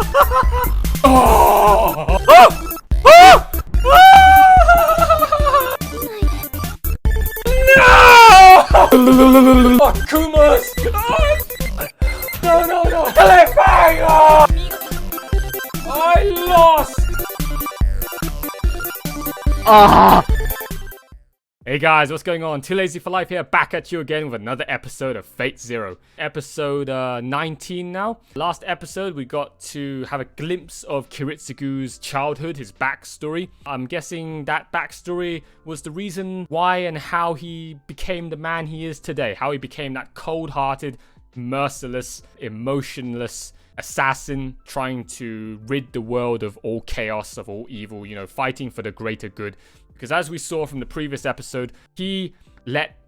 Oh! Oh! Oh! No! Oh, Kumas! No, no, no! Cliffhanger! I lost! Ah! Hey guys, what's going on? Too Lazy for Life here, back at you again with another episode of Fate Zero. Episode 19 now. Last episode, we got to have a glimpse of Kiritsugu's childhood, his backstory. I'm guessing that backstory was the reason why and how he became the man he is today. How he became that cold-hearted, merciless, emotionless assassin trying to rid the world of all chaos, of all evil, you know, fighting for the greater good. Because as we saw from the previous episode, he let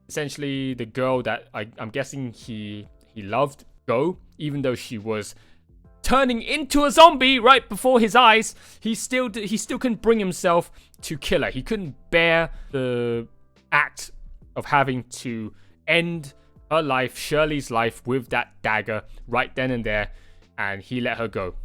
essentially the girl that I'm guessing he loved go, even though she was turning into a zombie right before his eyes. He still couldn't bring himself to kill her. He couldn't bear the act of having to end her life, Shirley's life, with that dagger right then and there, and he let her go.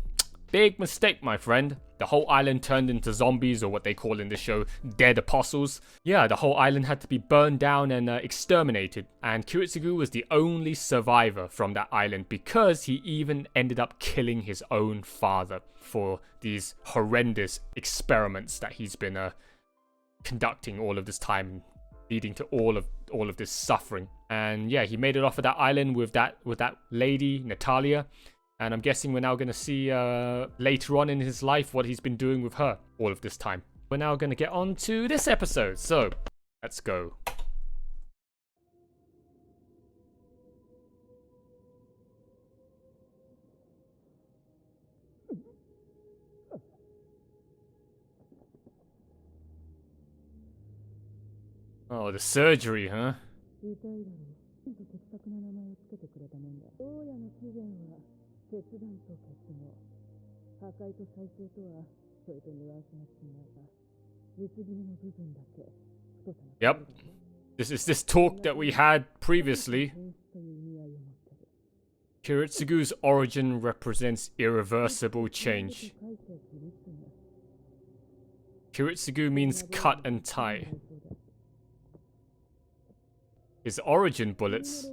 Big mistake, my friend. The whole island turned into zombies, or what they call in the show, dead apostles. Yeah, the whole island had to be burned down and exterminated. And Kiritsugu was the only survivor from that island because he even ended up killing his own father for these horrendous experiments that he's been conducting all of this time, leading to all of this suffering. And yeah, he made it off of that island with that lady, Natalia. And I'm guessing we're now going to see later on in his life what he's been doing with her all of this time. We're now going to get on to this episode. So, let's go. Oh, the surgery, huh? Yep. This is this talk that we had previously. Kiritsugu's origin represents irreversible change. Kiritsugu means cut and tie. His origin bullets.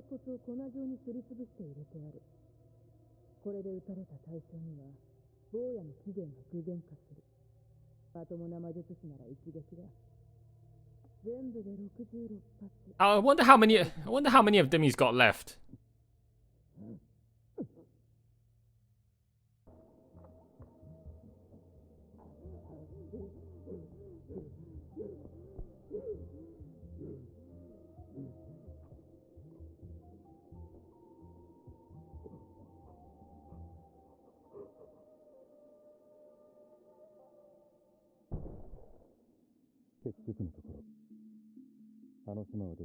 I wonder how many of them he's got left.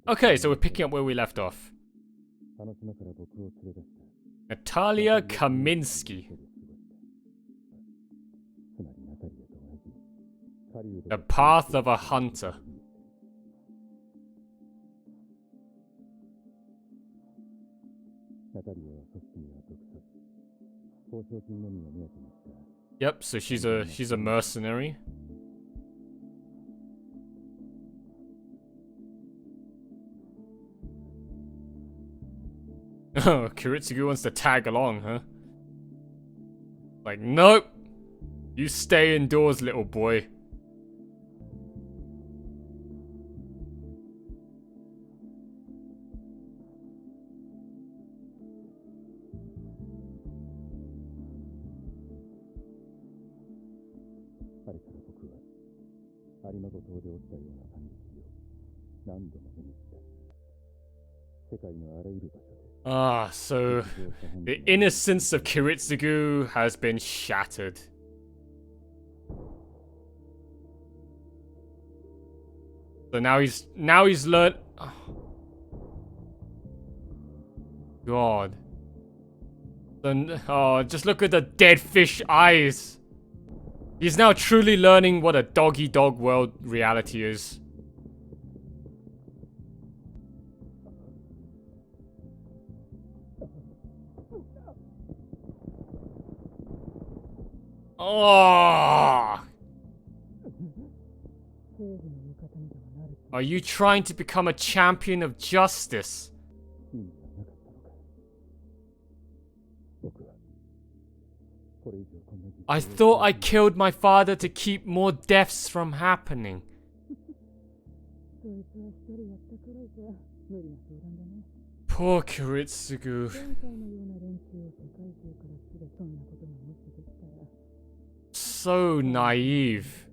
Okay, so we're picking up where we left off. Natalia Kaminsky. The Path of a Hunter. Yep, so she's a mercenary. Oh, Kiritsugu wants to tag along, huh? Like, nope. You stay indoors, little boy. So the innocence of Kiritsugu has been shattered. So now he's learned. Oh. God. Oh, just look at the dead fish eyes. He's now truly learning what a dog-eat-dog world reality is. Oh! Are you trying to become a champion of justice? I thought I killed my father to keep more deaths from happening. Poor Kiritsugu. So naive.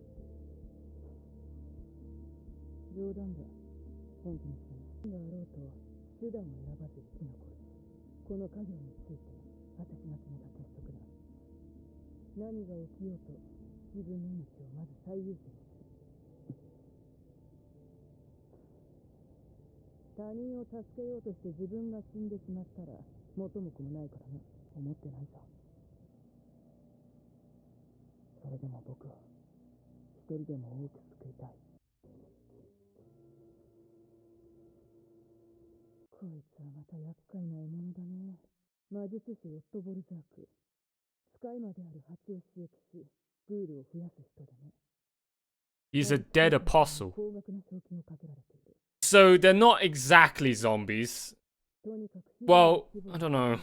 He's a dead apostle. So they're not exactly zombies. Well, I don't know.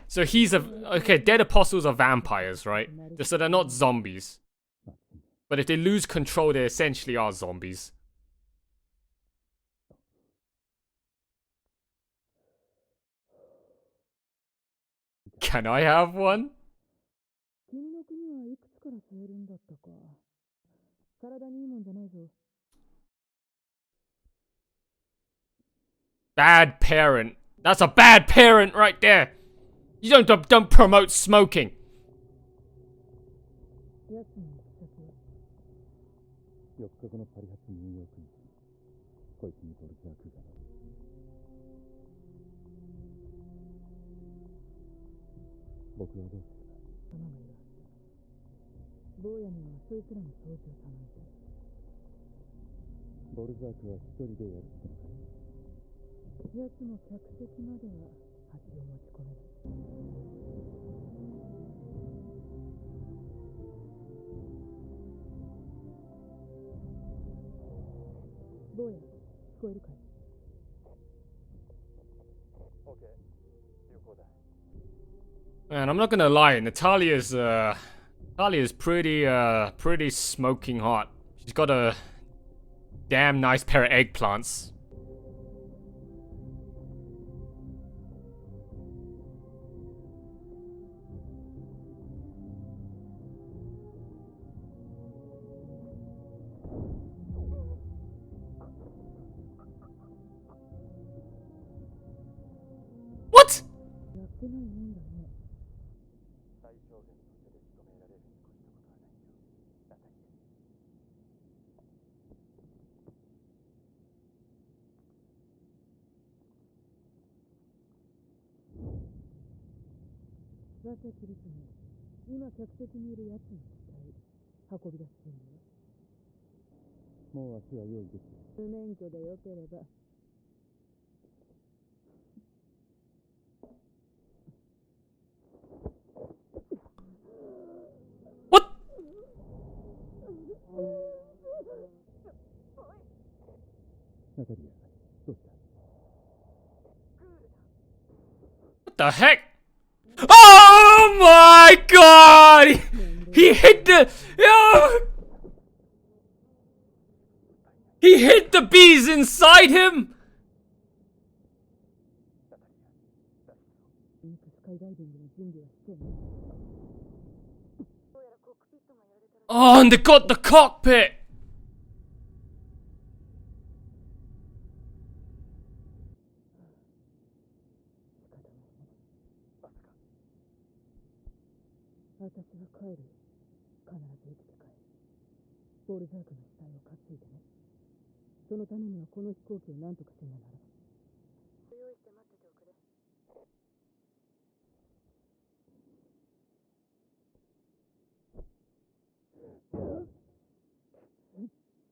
So he's a... Okay, dead apostles are vampires, right? So they're not zombies. But if they lose control, they essentially are zombies. Can I have one? Bad parent. That's a bad parent right there. You don't promote smoking. Man, I'm not gonna lie, Natalia's pretty smoking hot. She's got a damn nice pair of eggplants. What? What? What the heck? Oh my god! He hit the... Oh! He hit the bees inside him! Oh, and they got the cockpit!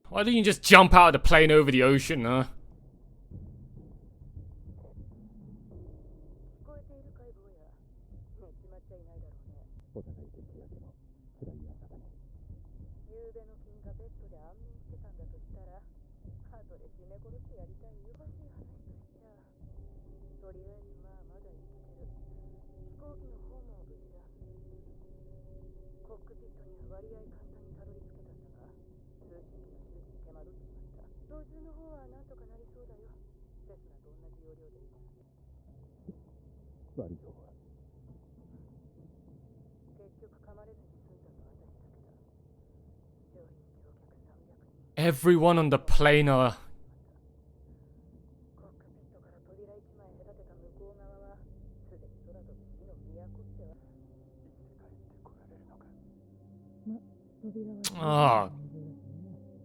Why didn't you just jump out of the plane over the ocean, huh? で安眠してたんだとしたら、後で絞め殺してやりたいよ。おかしい話としちゃ、とりあえずまあまだ生きてる。飛行機の方も無事だ。コックピットには割合簡単にたどり着けたんだが、通信機の修理に手間取ってしまった。操縦の方はなんとかなりそうだよ。セスナと同じ要領でいいならね。悪い方は結局噛まれずに済んだのは私だけだ。乗員乗客300人。Everyone on the plane are. コックピットから扉一枚隔てた向こう側は、すでに空飛ぶ死の都っては。生きて帰ってこられるのか。ま、扉は Oh,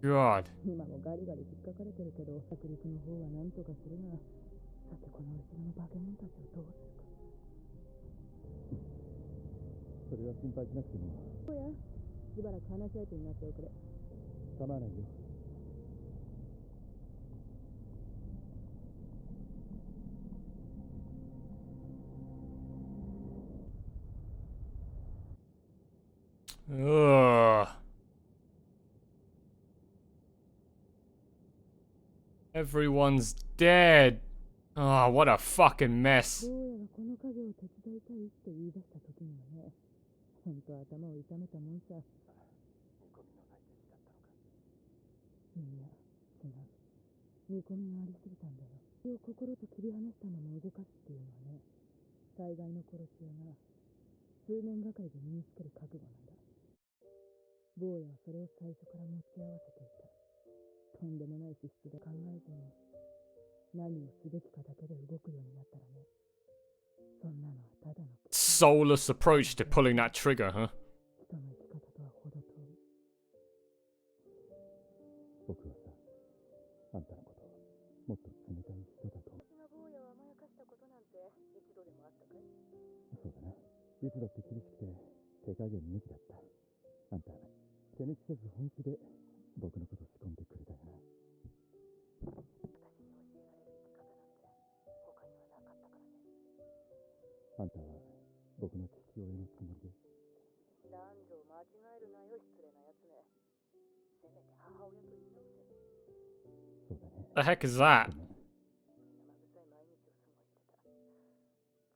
God. 今もガリガリ引っかかれてるけど、着陸の方はなんとかするな。さてこの後ろの化け物たちをどうするか。それは心配しなくてもそうや、しばらく話し相手になっておくれ。構わないよ。Ugh. Everyone's dead. Oh, what a fucking mess. どうやらこの影を手伝いたいって言い出した時にはね、ほんと頭を痛めたもんさ。見込みのない弟子だったのか。いや、違う。見込みがありすぎたんだよ。身を心と切り離したまま動かすっていうのはね、大概の殺し屋が数年がかりで身につける覚悟なんだ。坊やはそれを最初から持ち合わせていた。とんでもない資質で考えずに何をすべきかだけで動くようになったらね、そんなのはただの Soulless approach to pulling that trigger, huh? 人の生き方とは程遠い。僕はさ、あんたのこともっと冷たい人だと思う。私が坊やを甘やかしたことなんて一度でもあったかい？そうだな。いつだって厳しくて手加減抜きだった。あんた手抜きせず本気で僕のこと仕込んでくれたよな。私に教えられる生き方なんて他にはなかったからね。あんたは僕の父親のつもりで。男女を間違えるなよ、失礼なやつめ。せめて母親と言い直せ。そうだね。 The heck is that? 生臭い毎日を過ごしてた。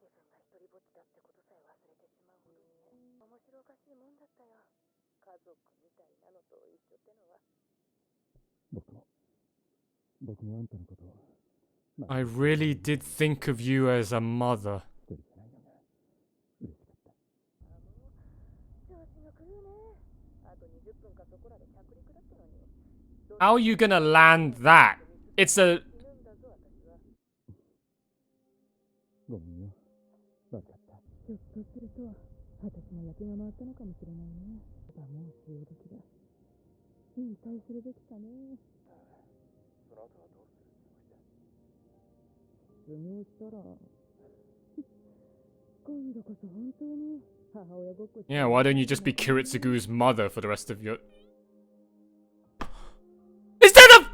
自分が一人ぼっちだってことさえ忘れてしまうほどにね。面白おかしいもんだったよ。家族みたいなのと一緒ってのは。僕もあんたのことを、I really did think of you as a mother. 一人じゃないのが嬉しかった。調子が狂うね。あと20分かそこらで着陸だってのに。 How are you gonna land that? It's a. 死ぬんだぞ私は。ごめんよ。悪かった。ひょっとすると私も焼きが回ったのかもしれないね。ただもう潮時だ。引退するべきかね。その後はどうするつもりだ？失業したら今度こそ本当に母親ごっこして。 Yeah, why don't you just be Kiritsugu's mother for the rest of your. Is that a.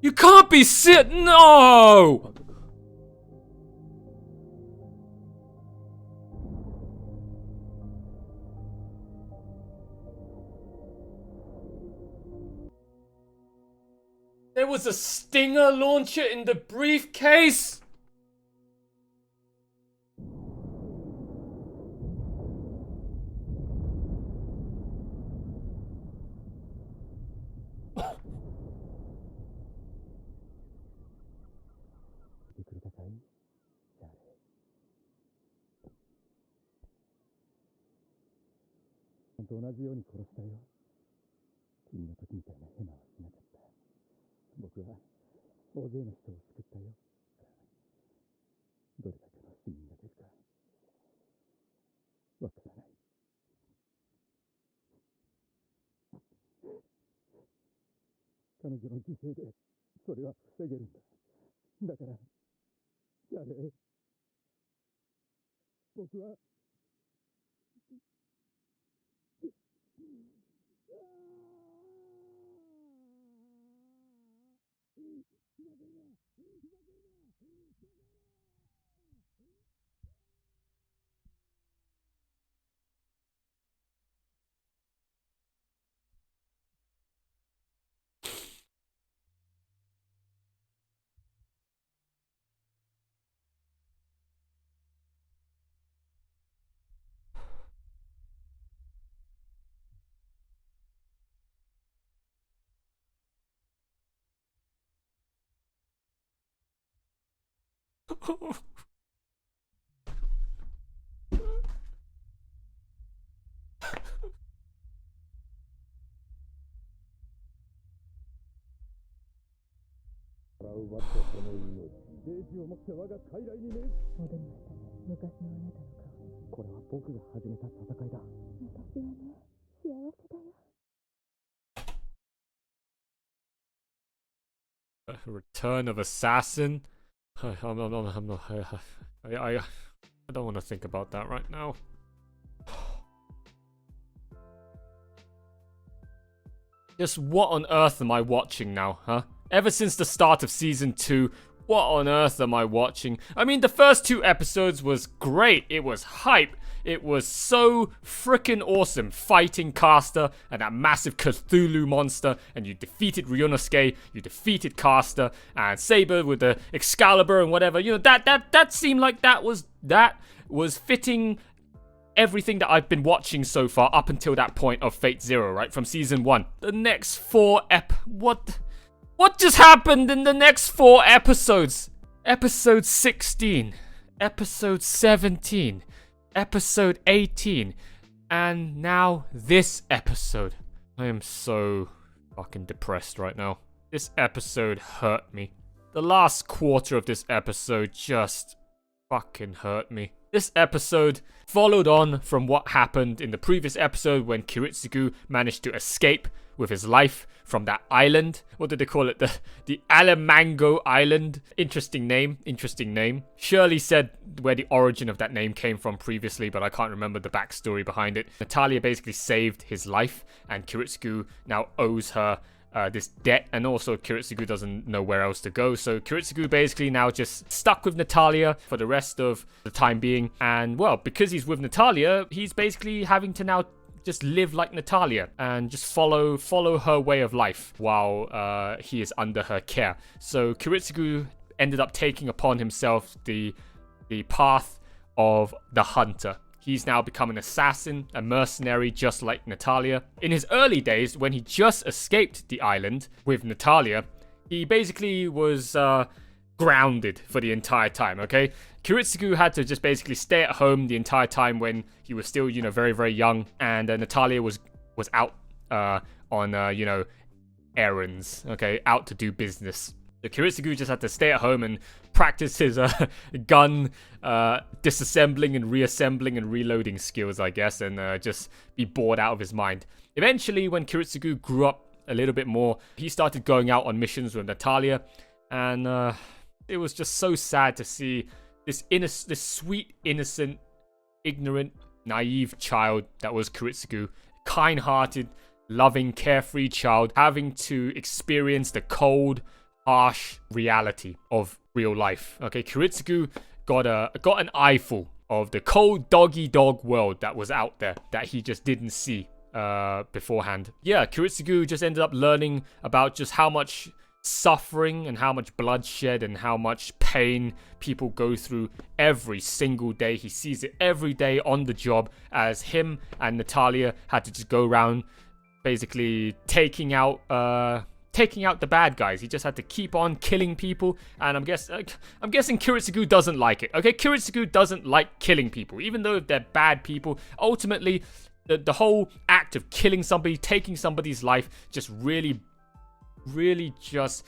You can't be sit. No! There was a Stinger launcher in the briefcase?ちゃんと同じように殺したよ。君の時みたいなヘマはしなかった。僕は大勢の人を救ったよ。どれだけの死人が出るかわからない。彼女の犠牲でそれは防げるんだ。だから、やれ。僕は奪ってその命、霊気をもって我が傀儡にね。戻りましたね、昔のあなたの顔に。これは僕が始めた戦いだ。私はね、幸せだよ。Return of Assassin? I'm not, I don't want to think about that right now. Just what on earth am I watching now, huh? Ever since the start of season 2, what on earth am I watching? I mean, the first 2 episodes was great. It was hype. It was so freaking awesome fighting Caster and that massive Cthulhu monster, and you defeated Ryunosuke, you defeated Caster, and Saber with the Excalibur and whatever. You know, that seemed like that was fitting everything that I've been watching so far up until that point of Fate Zero, right? From season 1. The next 4 what just happened in the next 4 episodes? Episode 16, episode 17, episode 18, and now this episode. I am so fucking depressed right now. This episode hurt me. The last quarter of this episode just fucking hurt me. This episode followed on from what happened in the previous episode when Kiritsugu managed to escape with his life from that island. What did they call it? The Alamango Island. Interesting name. Shirley said where the origin of that name came from previously, but I can't remember the backstory behind it. Natalia basically saved his life, and Kiritsugu now owes her this debt, and also Kiritsugu doesn't know where else to go. So Kiritsugu basically now just stuck with Natalia for the rest of the time being. And well, because he's with Natalia, he's basically having to now just live like Natalia and just follow her way of life while he is under her care. So Kiritsugu ended up taking upon himself the path of the hunter. He's now become an assassin, a mercenary, just like Natalia. In his early days, when he just escaped the island with Natalia, he basically was grounded for the entire time, okay? Kiritsugu had to just basically stay at home the entire time when he was still, very, very young. And Natalia was out on, errands, okay? Out to do business. So Kiritsugu just had to stay at home and practice his gun disassembling and reassembling and reloading skills, I guess, and just be bored out of his mind. Eventually, when Kiritsugu grew up a little bit more, he started going out on missions with Natalia, and it was just so sad to see this sweet, innocent, ignorant, naive child that was Kiritsugu, kind-hearted, loving, carefree child, having to experience the cold, harsh reality of real life. Okay, Kiritsugu got an eyeful of the cold dog world that was out there that he just didn't see beforehand. Yeah, Kiritsugu just ended up learning about just how much suffering and how much bloodshed and how much pain people go through every single day. He sees it every day on the job as him and Natalia had to just go around basically taking out the bad guys. He just had to keep on killing people, and I'm guessing Kiritsugu doesn't like it. Okay, Kiritsugu doesn't like killing people, even though they're bad people. Ultimately, the whole act of killing somebody, taking somebody's life, just really just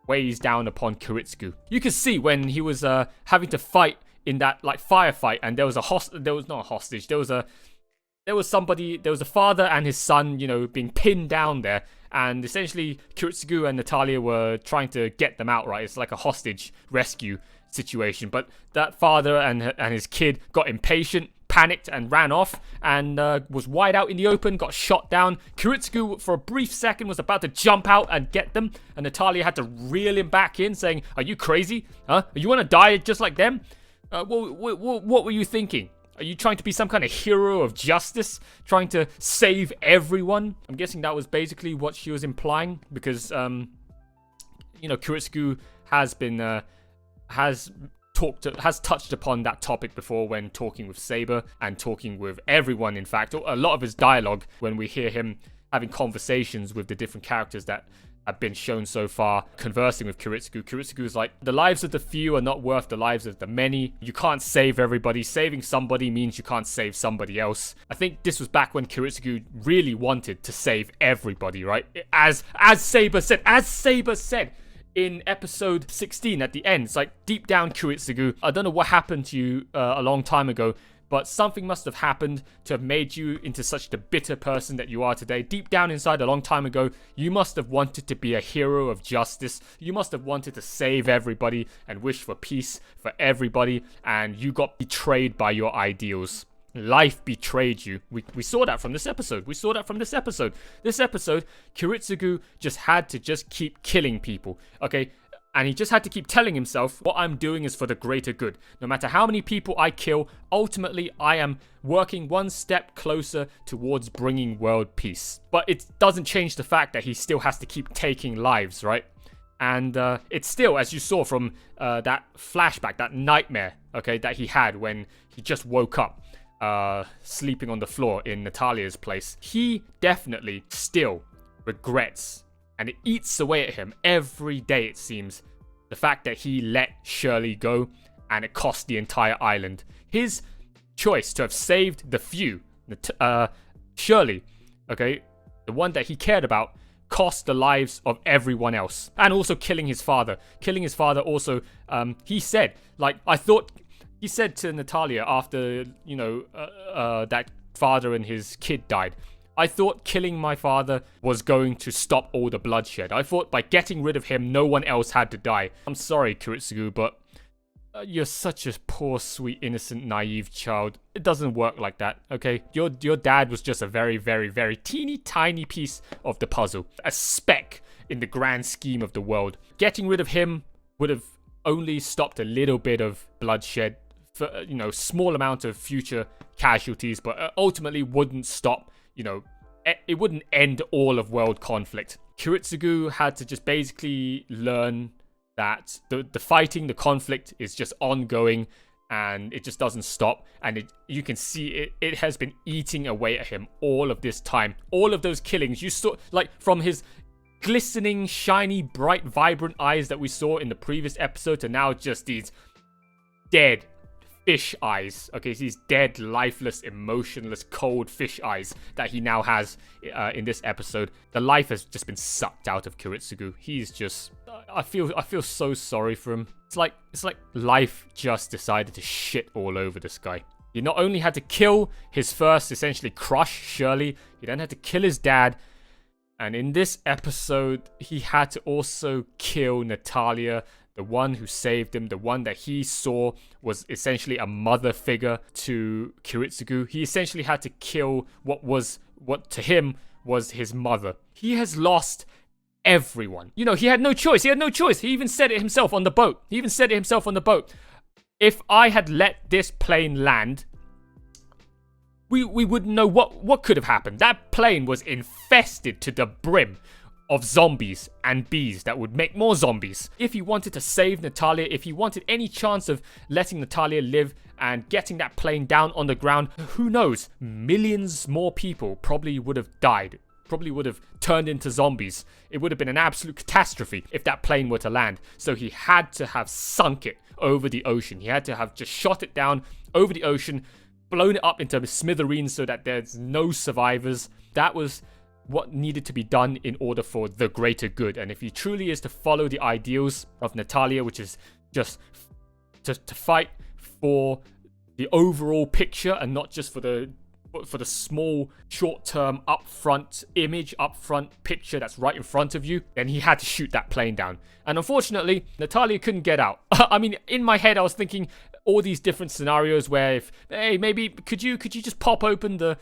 weighs down upon Kiritsugu. You can see when he was having to fight in that firefight, and there was a hostage. There was a father and his son, being pinned down there. And essentially, Kiritsugu and Natalia were trying to get them out, right? It's like a hostage rescue situation. But that father and his kid got impatient, panicked, and ran off, and was wide out in the open, got shot down. Kiritsugu, for a brief second, was about to jump out and get them, and Natalia had to reel him back in, saying, "Are you crazy? Huh? You want to die just like them? What were you thinking? Are you trying to be some kind of hero of justice? Trying to save everyone?" I'm guessing that was basically what she was implying, because, Kiritsugu has touched upon that topic before when talking with Saber and talking with everyone, in fact. A lot of his dialogue, when we hear him having conversations with the different characters that have been shown so far, conversing with Kiritsugu. Kiritsugu's like, the lives of the few are not worth the lives of the many. You can't save everybody. Saving somebody means you can't save somebody else. I think this was back when Kiritsugu really wanted to save everybody, right? As Saber said in episode 16 at the end. It's like, deep down, Kiritsugu, I don't know what happened to you a long time ago, but something must have happened to have made you into such the bitter person that you are today. Deep down inside, a long time ago, you must have wanted to be a hero of justice. You must have wanted to save everybody and wish for peace for everybody, and you got betrayed by your ideals. Life betrayed you. We saw that from this episode. This episode, Kiritsugu just had to just keep killing people, okay? And he just had to keep telling himself, what I'm doing is for the greater good. No matter how many people I kill, ultimately I am working one step closer towards bringing world peace. But it doesn't change the fact that he still has to keep taking lives, right? And it's still, as you saw from that flashback, that nightmare, okay, that he had when he just woke up, sleeping on the floor in Natalia's place. He definitely still regrets, and it eats away at him every day, it seems, the fact that he let Shirley go and it cost the entire island. His choice to have saved the few, Shirley, okay, the one that he cared about, cost the lives of everyone else. And also killing his father. Also, he said, like, he said to Natalia after, that father and his kid died, I thought killing my father was going to stop all the bloodshed. I thought by getting rid of him, no one else had to die. I'm sorry, Kiritsugu, but you're such a poor, sweet, innocent, naive child. It doesn't work like that, okay? Your dad was just a very, very, very teeny tiny piece of the puzzle. A speck in the grand scheme of the world. Getting rid of him would have only stopped a little bit of bloodshed, for, small amount of future casualties, but ultimately wouldn't stop, it wouldn't end all of world conflict. Kiritsugu had to just basically learn that the fighting, the conflict is just ongoing and it just doesn't stop. And you can see it has been eating away at him all of this time. All of those killings, you saw, like, from his glistening, shiny, bright, vibrant eyes that we saw in the previous episode to now just these dead fish eyes. Okay, these dead, lifeless, emotionless, cold fish eyes that he now has in this episode. The life has just been sucked out of Kiritsugu. He's just, I feel so sorry for him. It's like life just decided to shit all over this guy. He not only had to kill his first, essentially crush Shirley, he then had to kill his dad, and in this episode he had to also kill Natalia, the one who saved him, the one that he saw was essentially a mother figure to Kiritsugu. He essentially had to kill what to him was his mother. He has lost everyone. He had no choice. He even said it himself on the boat. If I had let this plane land, we wouldn't know what could have happened. That plane was infested to the brim of zombies and bees that would make more zombies. If he wanted to save Natalia, if he wanted any chance of letting Natalia live and getting that plane down on the ground, who knows, millions more people probably would have died, probably would have turned into zombies. It would have been an absolute catastrophe if that plane were to land. So he had to have sunk it over the ocean. He had to have just shot it down over the ocean, blown it up into smithereens so that there's no survivors. That was what needed to be done in order for the greater good. And if he truly is to follow the ideals of Natalia, which is just to fight for the overall picture and not just for the small short-term upfront picture that's right in front of you, then he had to shoot that plane down. And unfortunately, Natalia couldn't get out. I mean, in my head I was thinking all these different scenarios where maybe could you just pop open the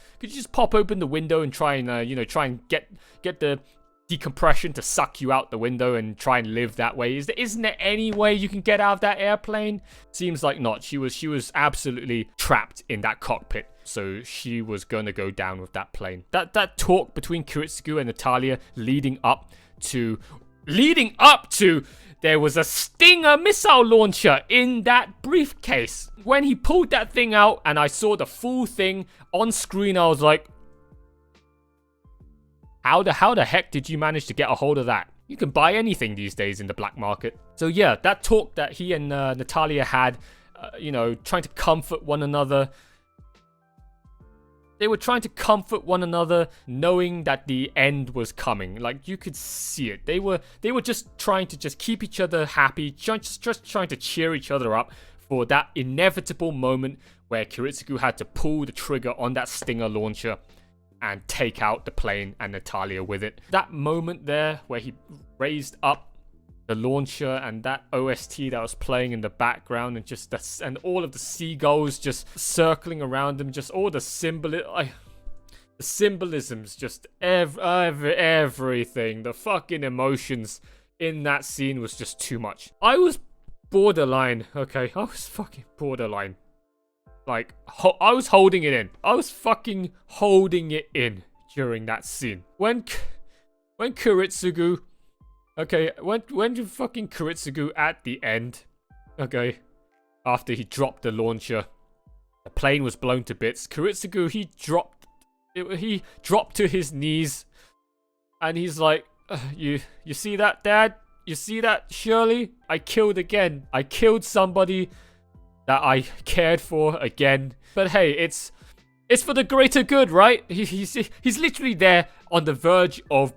window and try and get the decompression to suck you out the window and try and live that way. Isn't there any way you can get out of that airplane? Seems like not. She was absolutely trapped in that cockpit. So she was gonna go down with that plane. That talk between Kiritsugu and Natalia leading up to there was a Stinger missile launcher in that briefcase. When he pulled that thing out and I saw the full thing on screen, I was like, how the heck did you manage to get a hold of that? You can buy anything these days in the black market. So yeah, that talk that he and Natalia had, you know, trying to comfort one another. They were trying to comfort one another, knowing that the end was coming. Like, you could see it. They were just trying to just keep each other happy, just trying to cheer each other up for that inevitable moment where Kiritsugu had to pull the trigger on that Stinger launcher and take out the plane and Natalia with it. That moment there where he raised up the launcher and that OST that was playing in the background, and just and all of the seagulls just circling around him, just all the symbolisms, just everything, the fucking emotions in that scene was just too much. I was borderline, okay, I was fucking borderline. Like, I was holding it in. I was fucking holding it in during that scene. When Kiritsugu, okay, when you fucking Kiritsugu at the end, okay, after he dropped the launcher, the plane was blown to bits. Kiritsugu, he dropped to his knees, and he's like, you see that, Dad? You see that, Shirley? I killed again. I killed somebody that I cared for again. But hey, it's for the greater good, right? He's literally there on the verge of,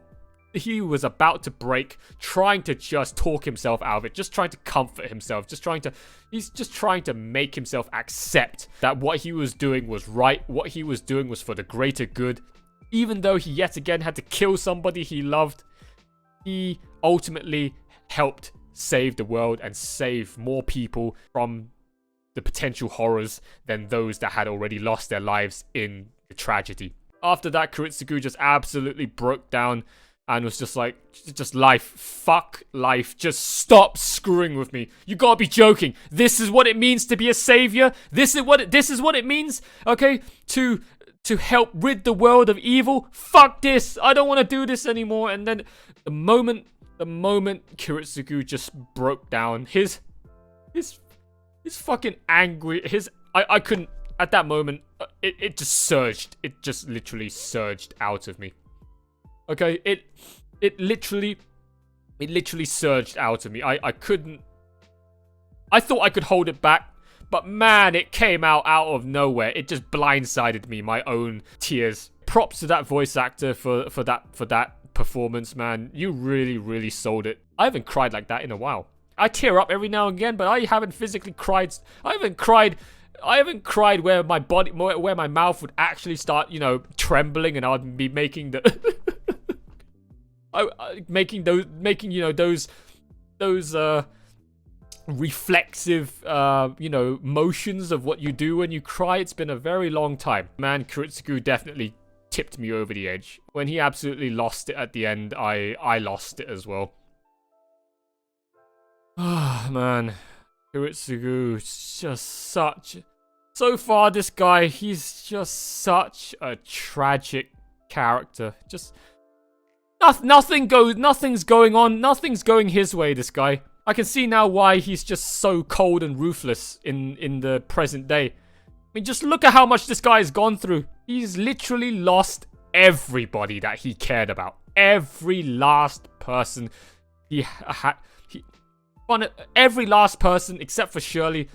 he was about to break, trying to just talk himself out of it, just trying to comfort himself, he's just trying to make himself accept that what he was doing was right, what he was doing was for the greater good. Even though he yet again had to kill somebody he loved, he ultimately helped save the world and save more people from the potential horrors than those that had already lost their lives in the tragedy. After that, Kiritsugu just absolutely broke down and was just like, just life, fuck life, just stop screwing with me. You gotta be joking. This is what it means to be a savior. This is what it means, okay, to help rid the world of evil. Fuck this. I don't want to do this anymore. And then the moment Kiritsugu just broke down, his fucking angry, I couldn't, at that moment, it just surged. It just literally surged out of me. Okay, it literally surged out of me. I couldn't, I thought I could hold it back, but man, it came out of nowhere. It just blindsided me, my own tears. Props to that voice actor for that performance, man. You really sold it. I haven't cried like that in a while. I tear up every now and again, but I haven't physically cried. I haven't cried where my body, where my mouth would actually start, you know, trembling, and I'd be making the, making you know, those reflexive, you know, motions of what you do when you cry. It's been a very long time. Man, Kiritsugu definitely tipped me over the edge. When he absolutely lost it at the end, I lost it as well. Ah, man. Kiritsugu is just such... So far, this guy, he's just such a tragic character. Just... nothing's going on. Nothing's going his way, this guy. I can see now why he's just so cold and ruthless in the present day. I mean, just look at how much this guy has gone through. He's literally lost everybody that he cared about. Every last person he had... every last person except for Shirley.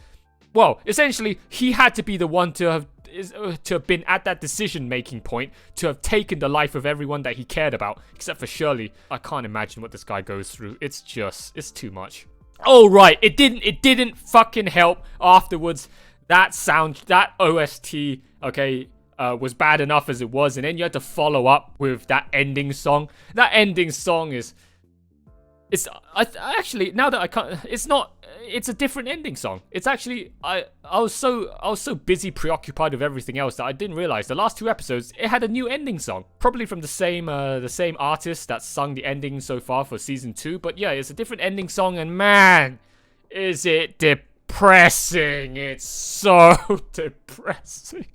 Well, essentially, he had to be the one to have been at that decision-making point, to have taken the life of everyone that he cared about, except for Shirley. I can't imagine what this guy goes through. It's too much. Oh, right. It didn't fucking help afterwards. That OST, okay, was bad enough as it was, and then you had to follow up with that ending song. That ending song is... actually, now that I can't, it's a different ending song. It's actually, I was so busy preoccupied with everything else that I didn't realize the last two episodes, it had a new ending song. Probably from the same artist that sung the ending so far for season 2. But yeah, it's a different ending song, and man, is it depressing. It's so depressing.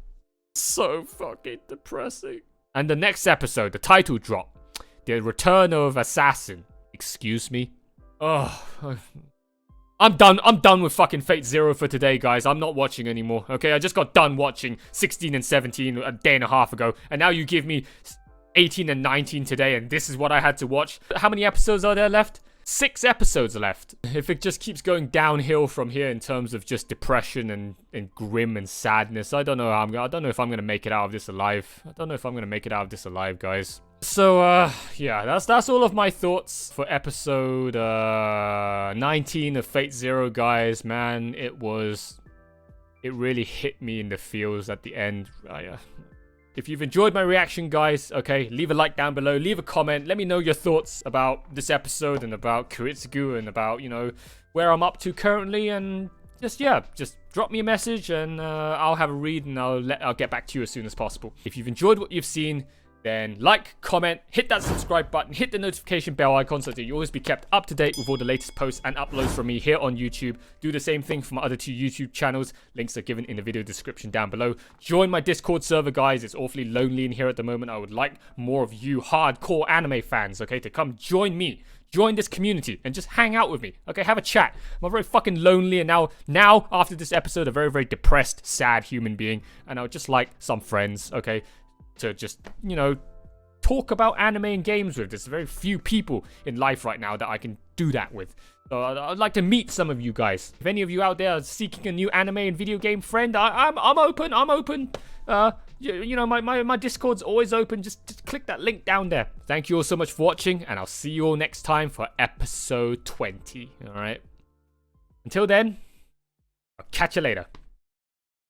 So fucking depressing. And the next episode, the title drop, The Return of Assassin. Excuse me? Oh, I'm done with fucking Fate Zero for today, guys. I'm not watching anymore, okay? I just got done watching 16 and 17 a day and a half ago, and now you give me 18 and 19 today, and this is what I had to watch. How many episodes are there left? 6 episodes left. If it just keeps going downhill from here in terms of just depression and grim and sadness, I don't know if I'm gonna make it out of this alive. I don't know if I'm gonna make it out of this alive, guys. So yeah, that's all of my thoughts for episode 19 of Fate Zero, guys. Man, it really hit me in the feels at the end. If you've enjoyed my reaction, guys, okay, leave a like down below, leave a comment, let me know your thoughts about this episode and about Kiritsugu and about, you know, where I'm up to currently, and just drop me a message and I'll have a read and I'll get back to you as soon as possible. If you've enjoyed what you've seen, then like, comment, hit that subscribe button, hit the notification bell icon so that you always be kept up to date with all the latest posts and uploads from me here on YouTube. Do the same thing for my other 2 YouTube channels. Links are given in the video description down below. Join my Discord server, guys. It's awfully lonely in here at the moment. I would like more of you hardcore anime fans, okay, to come join me. Join this community and just hang out with me, okay? Have a chat. I'm a very fucking lonely and now after this episode, a very, very depressed, sad human being. And I would just like some friends, okay, to just, you know, talk about anime and games with. There's very few people in life right now that I can do that with. So I'd like to meet some of you guys. If any of you out there are seeking a new anime and video game friend, I'm open. I'm open. You know, my Discord's always open. Just click that link down there. Thank you all so much for watching, and I'll see you all next time for episode 20. All right. Until then, I'll catch you later.